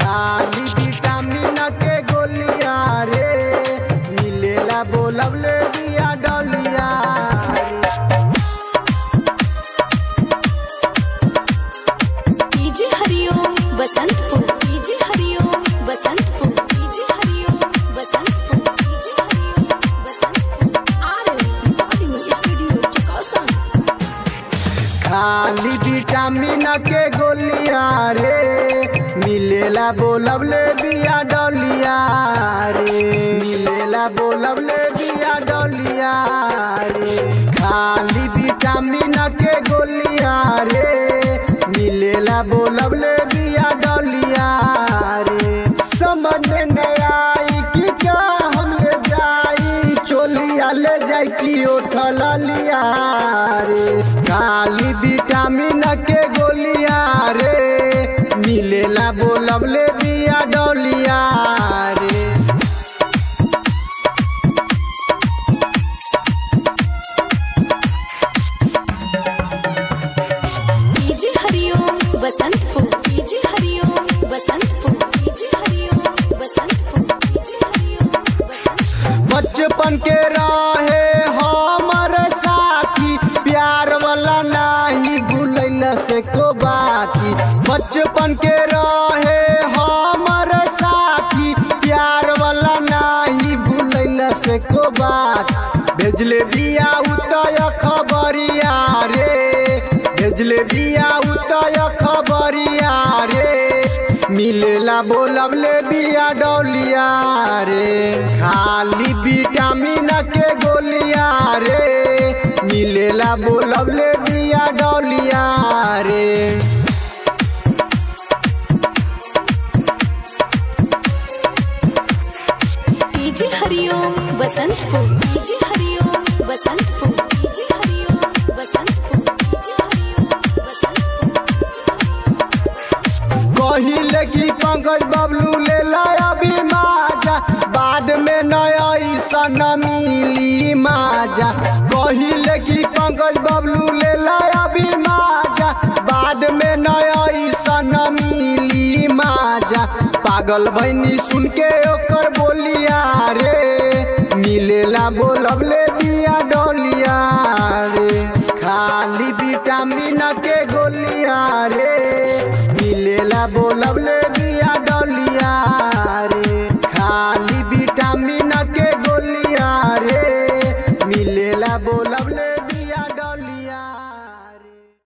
खाली विटामिन के गोलिया रे मिलेला बोलबले बिया डलिया DJ Hariom Basantpur, DJ Hariom Basantpur, DJ Hariom Basantpur, DJ Hariom Basantpur. Recording studio चकासा। खाली विटामिन के गोलिया रे मिलेला बोलबले बिया डलिया रे मिलेला बोलबले बिया डलिया रे खाली विटामिन के गोलिया रे मिलेला बोलबले बिया डलिया रे समझ न आई कि क्या हम ले जाई चोलिया ले जाई कि उठल लिया रे खाली विटामिन के गोलिया रे मिलेला बोलबले बिया डलिया रे DJ Hariom Basantpur, DJ Hariom Basantpur, DJ Hariom Basantpur, DJ Hariom Basantpur. बचपन के रहे हमर साथी प्यार वाला नहीं भूलैल से को बाकी बचपन के रहे हमर साथी प्यार वाला नहीं भूलैल से को बात भेजले बिया उतय खबरिया रे भेजले बिया उतय खबरिया रे मिलेला बोलबले बिया डलिया रे खाली विटामिन के गोलिया रे मिलेला बोलबले बिया डलिया रे DJ Hariom Basantpur, DJ Hariom Basantpur, DJ Hariom Basantpur, DJ Hariom Basantpur. कहिले की पंकज बबलू ले लाया भी माजा बाद में नया सन मिली माजा कहिले की पंकज बबलू ले लाया भी माजा बाद में नया सन मिली माजा पागल भैनी सुन के ओकर बोलिया रे मिलेला बोलबले बिया डलिया रे खाली विटामिन के गोलिया रे मिलेला बोलबले